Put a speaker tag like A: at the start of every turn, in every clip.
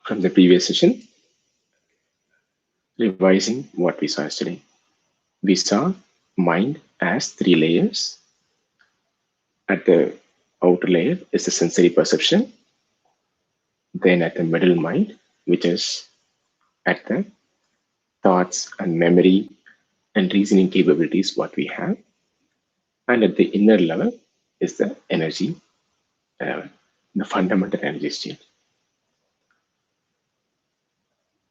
A: from the previous session, revising what we saw yesterday. We saw mind as 3 layers. At the outer layer is the sensory perception. Then at the middle mind, which is at the thoughts and memory and reasoning capabilities what we have. And at the inner level is the energy, the fundamental energy state.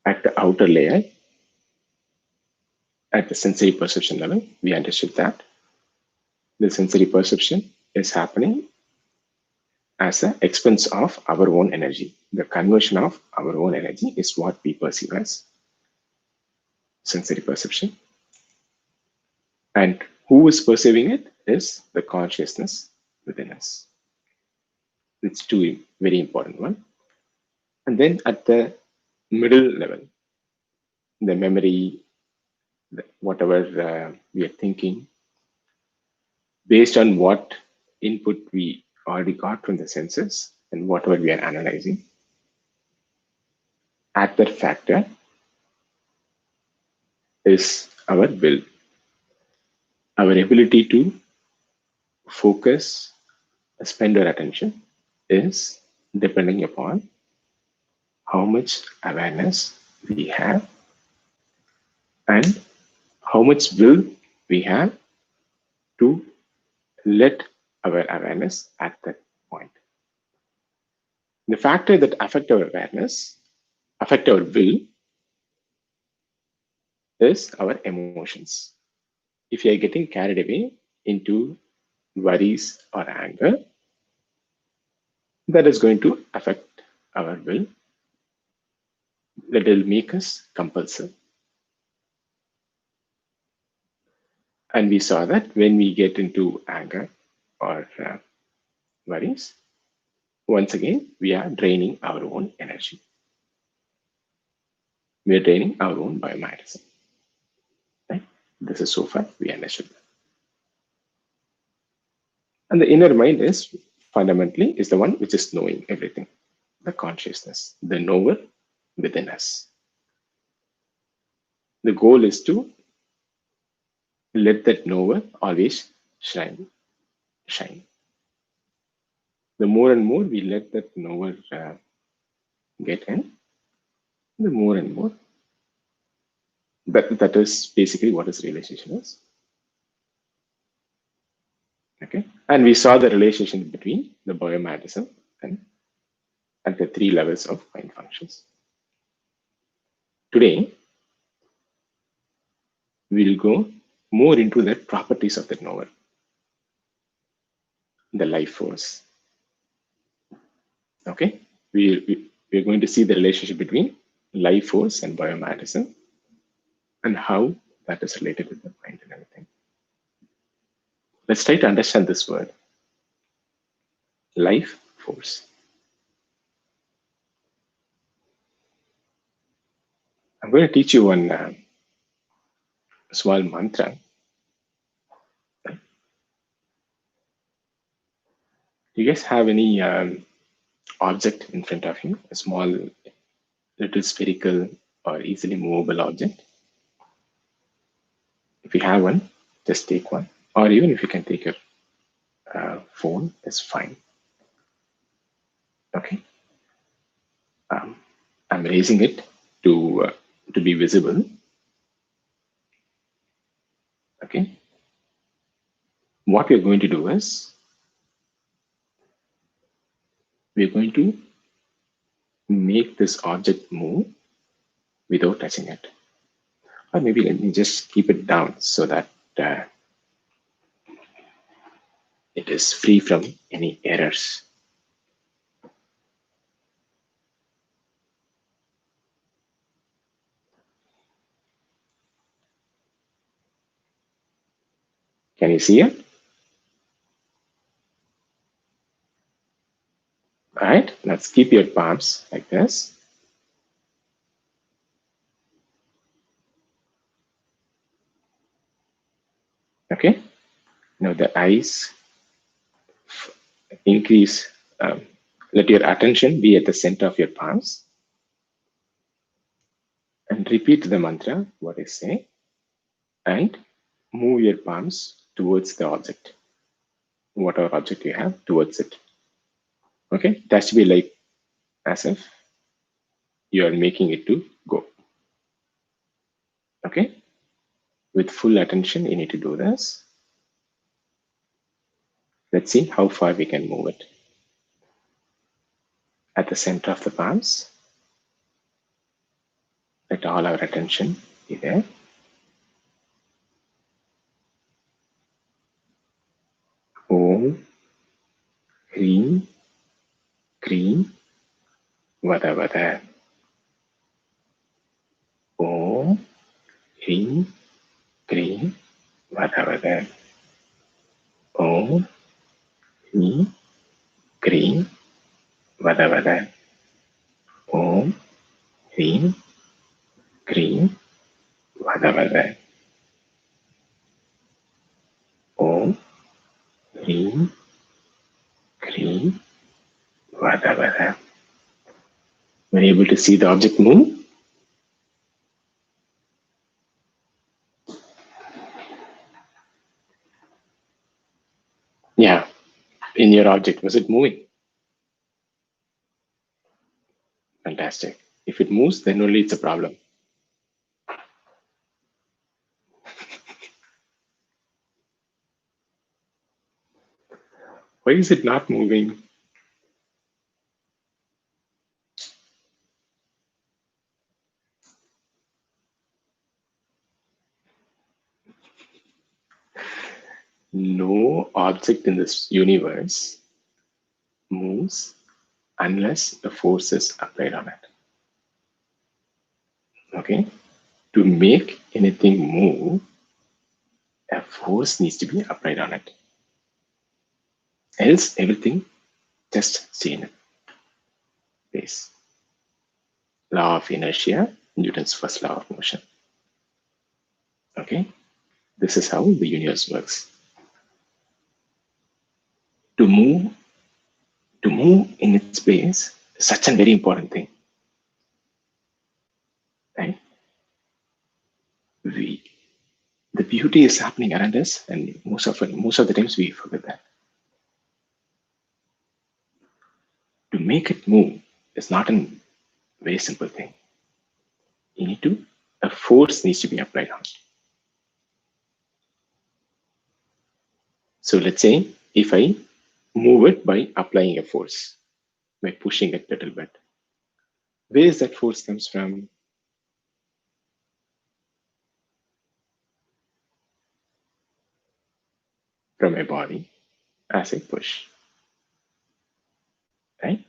A: At the outer layer, at the sensory perception level, we understood that the sensory perception is happening as an expense of our own energy. The conversion of our own energy is what we perceive as sensory perception. And who is perceiving it is the consciousness within us. It's two very important one. And then at the middle level, the memory, whatever we are thinking, based on what input we already got from the senses and whatever we are analyzing, at that factor is our will, our ability to focus, spend our attention is depending upon how much awareness we have and how much will we have to let our awareness at that point. The factor that affect our awareness, affect our will, is our emotions. If you are getting carried away into worries or anger, that is going to affect our will. That will make us compulsive. And we saw that when we get into anger or worries, once again, we are draining our own energy. We are draining our own biomagnetism. Right? This is so far we understood that. And the inner mind is fundamentally is the one which is knowing everything, the consciousness, the knower within us. The goal is to let that knower always shine. The more and more we let that knower get in, the more and more. That is basically what his realization is. Okay, and we saw the relationship between the biomagnetism and at the 3 levels of mind functions. Today, we'll go more into the properties of the knower, the life force. Okay, we're going to see the relationship between life force and biomagnetism and how that is related with the mind and everything. Let's try to understand this word, life force. I'm going to teach you one small mantra. Do you guys have any object in front of you, a small little spherical or easily movable object? If you have one, just take one, or even if you can take your phone, it's fine. Okay, I'm raising it to be visible. Okay, what we're going to do is we're going to make this object move without touching it. Or maybe let me just keep it down so that it is free from any errors. Can you see it? All right, let's keep your palms like this. Okay, now the eyes increase. Let your attention be at the center of your palms. repeat the mantra, what I say, and move your palms towards the object, whatever object you have, towards it. Okay, that should be like as if you are making it to go. Okay, with full attention, you need to do this. Let's see how far we can move it. At the center of the palms, let all our attention be there. Om, Hreem, Kreem, Vada Vada. Om, Hreem, Kreem, Vada Vada. Om, Hreem, Kreem, Vada Vada. Om, Hreem, Kreem, Vada Vada. Om, Hreem, Kreem, Vada Vada. Were you able to see the object move? Yeah, in your object, was it moving? Fantastic. If it moves, then only it's a problem. Why is it not moving? No object in this universe moves unless a force is applied on it. Okay? To make anything move, a force needs to be applied on it. Else, everything just stay in place. Law of inertia, Newton's first law of motion. Okay? This is how the universe works. To move in its place is such a very important thing. Right? The beauty is happening around us, and most of the times we forget that. To make it move is not a very simple thing. A force needs to be applied on it. So let's say if I move it by applying a force, by pushing it a little bit, where is that force comes from? From my body as I push, right?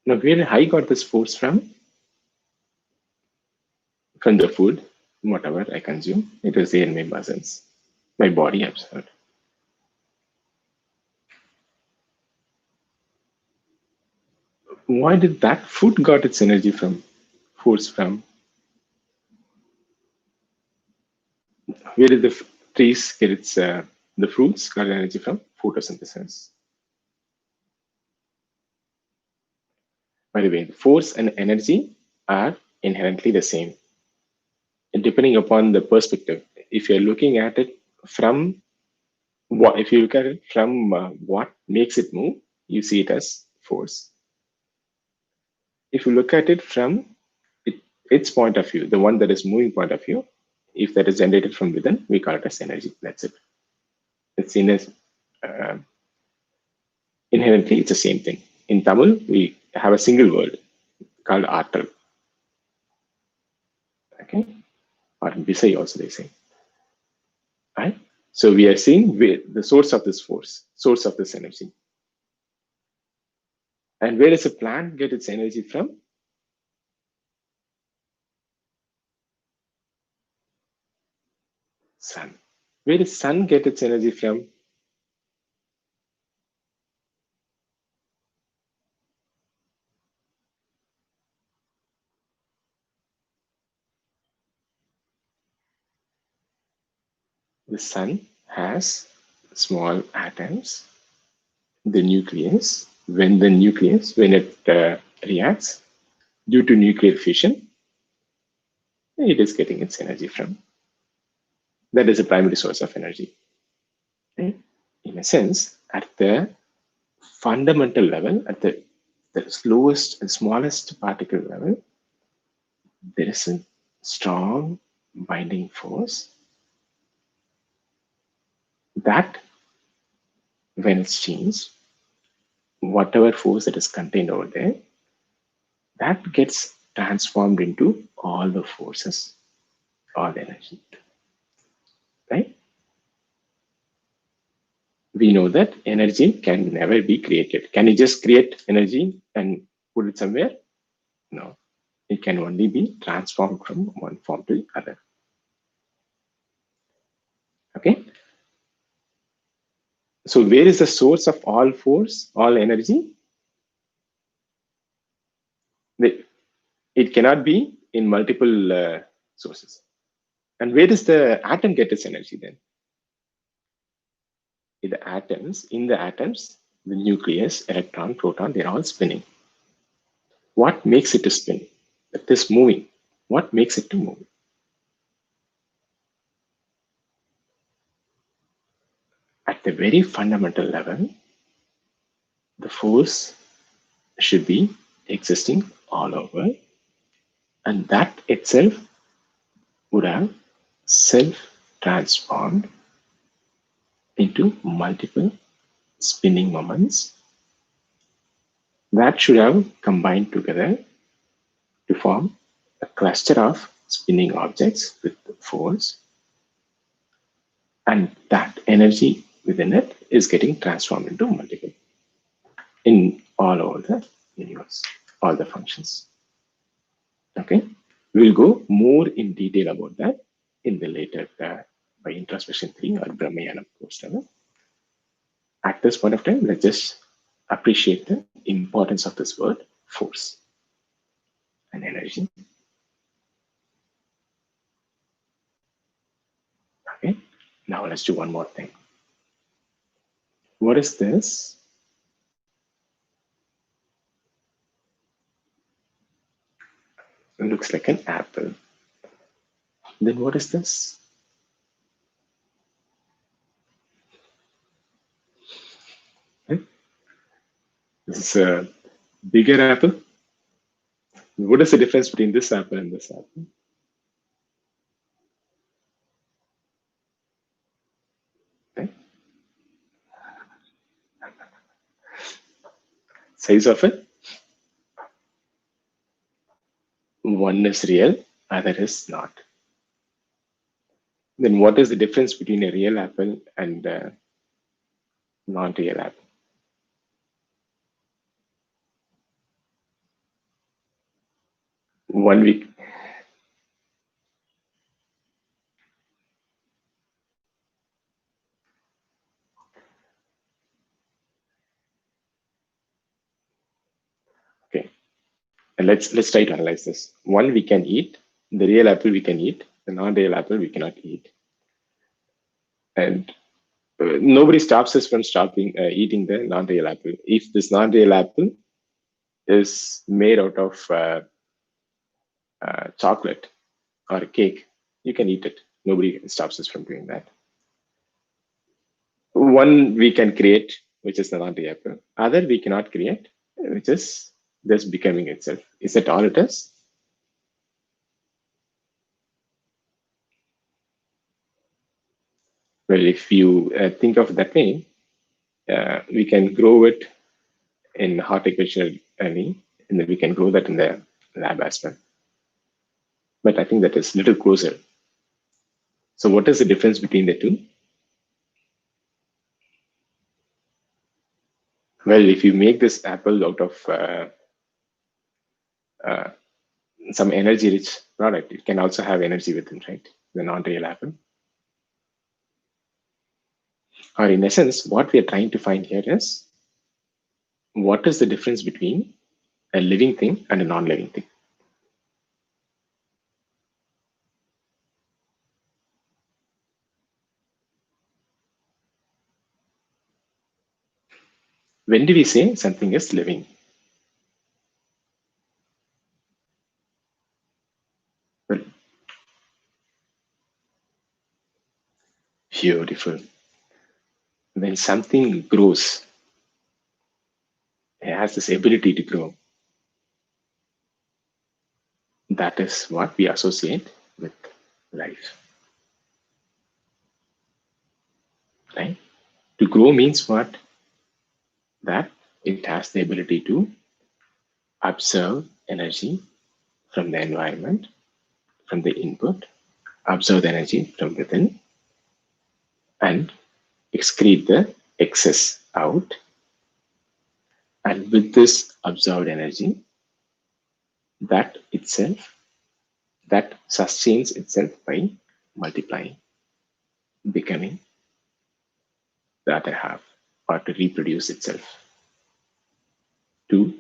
A: Now, where I got this force from? From the food, whatever I consume, it was there in my muscles. My body absorbed. Why did that food got its energy from, force from? Where did the trees get its, the fruits got energy from? Photosynthesis. By the way, force and energy are inherently the same. And depending upon the perspective, if you're looking at it from what, if you look at it from what makes it move, you see it as force. If you look at it from its point of view, the one that is moving point of view, if that is generated from within, we call it as energy. That's it. It's seen as inherently, it's the same thing. In Tamil, we have a single word called Atal. Okay, or Visai also they say. Right? So we are seeing the source of this force, source of this energy. And where does a plant get its energy from? Sun. Where does sun get its energy from? The sun has small atoms, the nucleus. When it reacts, Due to nuclear fission, it is getting its energy from. That is a primary source of energy. Right? In a sense, at the fundamental level, at the slowest and smallest particle level, there is a strong binding force that, when it's changed, whatever force that is contained over there, that gets transformed into all the forces, all the energy. Right? We know that energy can never be created. Can you just create energy and put it somewhere? No. It can only be transformed from one form to the other. Okay. So where is the source of all force, all energy? It cannot be in multiple sources. And where does the atom get its energy then? In the atoms, the nucleus, electron, proton, they're all spinning. What makes it to spin? It is moving. What makes it to move? At the very fundamental level, the force should be existing all over, and that itself would have self-transformed into multiple spinning moments that should have combined together to form a cluster of spinning objects with force, and that energy within it is getting transformed into multiple in all over the universe, all the functions. Okay, we'll go more in detail about that in the later by introspection 3 or Brahmayana course level. At this point of time, let's just appreciate the importance of this word force and energy. Okay, now let's do one more thing. What is this? It looks like an apple. Then what is this? Okay. This is a bigger apple. What is the difference between this apple and this apple? Okay. Size of it? One is real, other is not. Then what is the difference between a real apple and a non-real apple? One week. Okay. And let's try to analyze this. One we can eat, the real apple we can eat, the non-real apple we cannot eat. And nobody stops us from eating the non-real apple. If this non-real apple is made out of chocolate or a cake, you can eat it. Nobody stops us from doing that. One we can create, which is the non-real apple. Other we cannot create, which is just becoming itself. Is that all it is? Well, if you think of that way, we can grow it in horticulture early, and then we can grow that in the lab as well. But I think that is a little closer. So what is the difference between the two? Well, if you make this apple out of uh, some energy-rich product, it can also have energy within, right? The non-real apple. Or in essence, what we are trying to find here is what is the difference between a living thing and a non-living thing? When do we say something is living? Beautiful. When something grows, it has this ability to grow. That is what we associate with life. Right? To grow means what? That it has the ability to absorb energy from the environment, from the input, absorb the energy from within, and excrete the excess out. And with this absorbed energy, that itself, that sustains itself by multiplying, becoming the other half, or to reproduce itself, to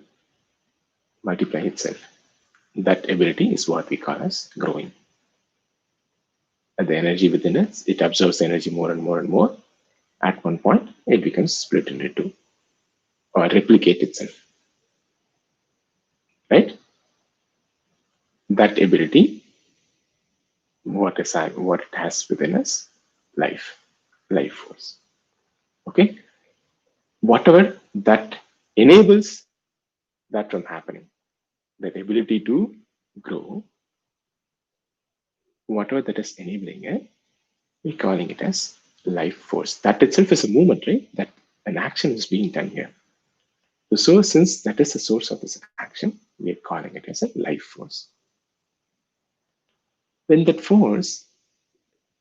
A: multiply itself. That ability is what we call as growing. And the energy within it, it absorbs the energy more and more and more. At one point, it becomes split into two or replicate itself. Right? That ability, what it has within us, life force. Okay? Whatever that enables that from happening, that ability to grow, whatever that is enabling it, we're calling it as life force. That itself is a movement, right? That an action is being done here. So since that is the source of this action, we're calling it as a life force. When that force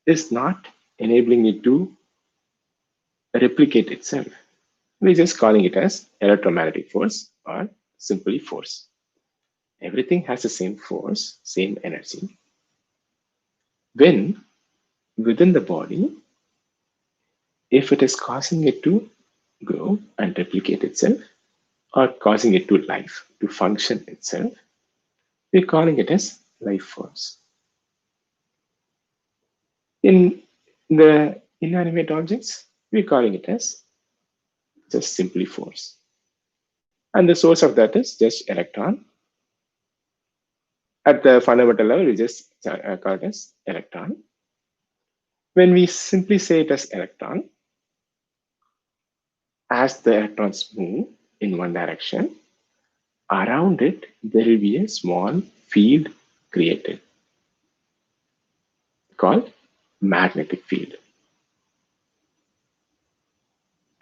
A: is not enabling it to replicate itself, we're just calling it as electromagnetic force or simply force. Everything has the same force, same energy. When within the body, if it is causing it to grow and replicate itself, or causing it to life, to function itself, we're calling it as life force. In the inanimate objects, we're calling it as just simply force. And the source of that is just electron. At the fundamental level, we just call it as electron. When we simply say it as electron, as the electrons move in one direction, around it, there will be a small field created called magnetic field.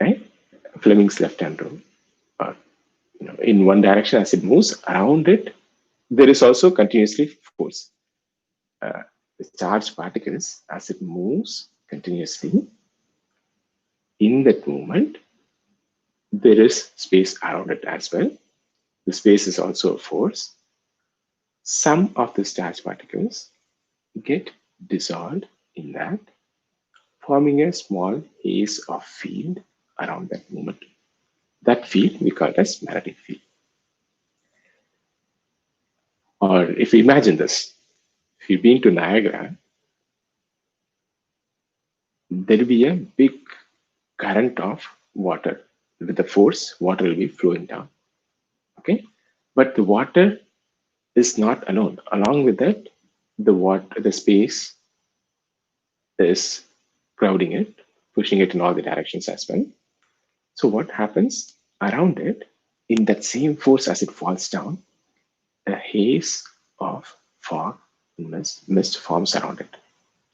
A: Right? Fleming's left-hand rule. In one direction, as it moves around it, there is also continuously force. The charged particles, as it moves continuously, in that movement, there is space around it as well. The space is also a force. Some of the charged particles get dissolved in that, forming a small haze of field around that movement. That field we call it as magnetic field. Or if you imagine this, if you've been to Niagara, there will be a big current of water. With the force, water will be flowing down. Okay, but the water is not alone. Along with that, the space is crowding it, pushing it in all the directions as well. So what happens around it, in that same force as it falls down, a haze of fog, mist forms around it.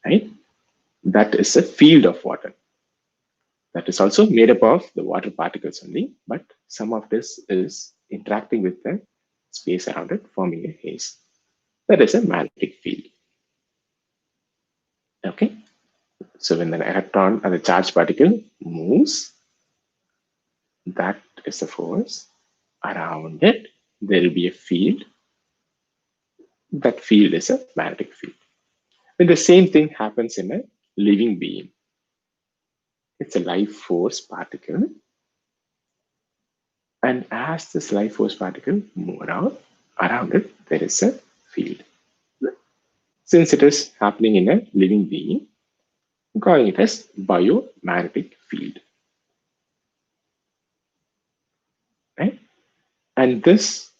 A: Right? That is a field of water. That is also made up of the water particles only, but some of this is interacting with the space around it, forming a haze. That is a magnetic field. Okay, so when an electron or the charged particle moves, that is the force. Around it, there will be a field. That field is a magnetic field. And the same thing happens in a living being. It's a life force particle. And as this life force particle moves around it, there is a field. Since it is happening in a living being, I'm calling it as biomagnetic field. Right? And this,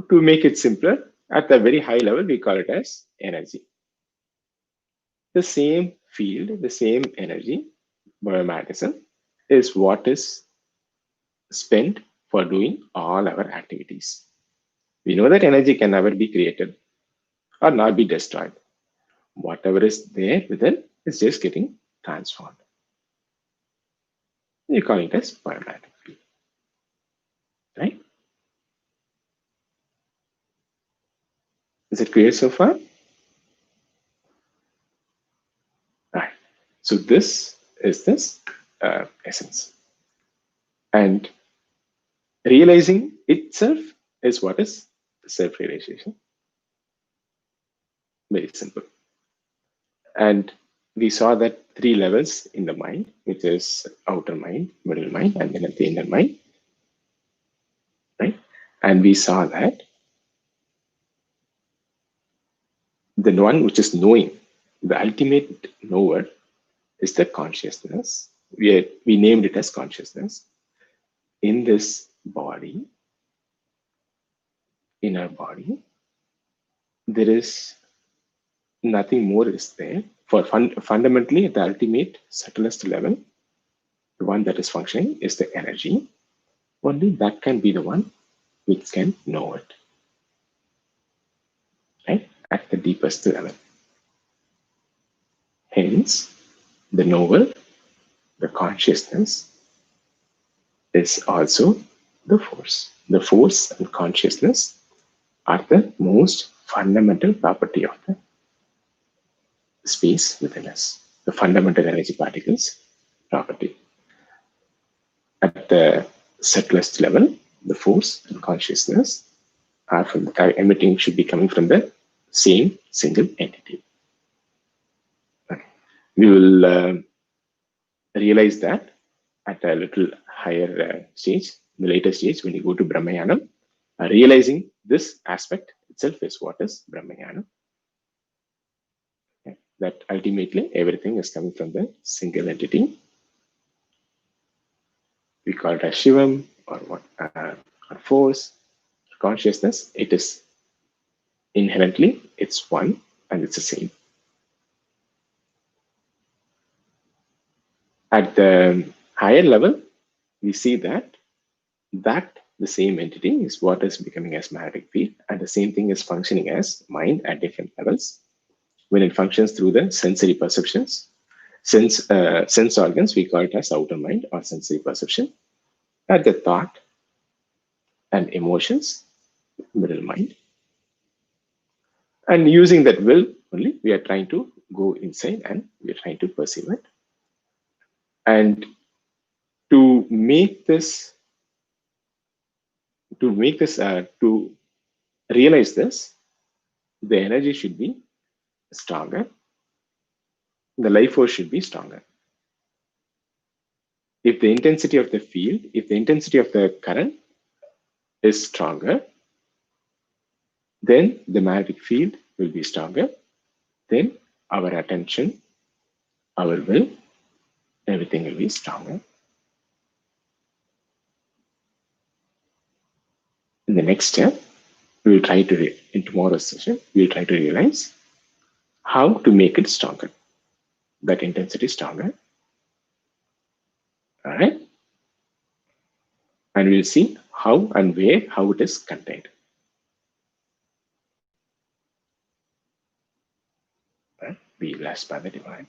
A: to make it simpler, at the very high level, we call it as energy. The same field, the same energy, biomagnetism, is what is spent for doing all our activities. We know that energy can never be created or not be destroyed. Whatever is there within is just getting transformed. You call it as biomagnetic field, right? Is it clear so far? Right. So this is this essence. And realizing itself is what is self-realization. Very simple. And we saw that 3 levels in the mind, which is outer mind, middle mind, and then at the inner mind, right? And we saw that the one which is knowing, the ultimate knower, is the consciousness. We named it as consciousness. In this body, in our body, there is nothing more is there. For fundamentally, the ultimate subtlest level, the one that is functioning is the energy. Only that can be the one which can know it, right? At the deepest level. Hence, the knower, the consciousness, is also the force. The force and consciousness are the most fundamental property of the space within us, the fundamental energy particles property. At the subtlest level, the force and consciousness are from the emitting should be coming from the same single entity. Okay. We will realize that at a little higher stage, the later stage, when you go to Brahmayanam, realizing this aspect itself is what is Brahmayanam. Okay. That ultimately everything is coming from the single entity. We call it as Shivam or what, or force, consciousness. It is inherently, it's one and it's the same. At the higher level, we see that the same entity is what is becoming as magnetic field, and the same thing is functioning as mind at different levels. When it functions through the sensory perceptions, sense organs, we call it as outer mind or sensory perception. At the thought and emotions, middle mind. And using that will only, we are trying to go inside and we are trying to perceive it. And to make this, to realize this, the energy should be stronger. The life force should be stronger. If the intensity of the field, if the intensity of the current is stronger, then the magnetic field will be stronger. Then our attention, our will, everything will be stronger. In the next step, we will try to, in tomorrow's session, we will try to realize how to make it stronger, that intensity stronger. All right. And we'll see how and where, how it is contained. Right? Be blessed by the divine.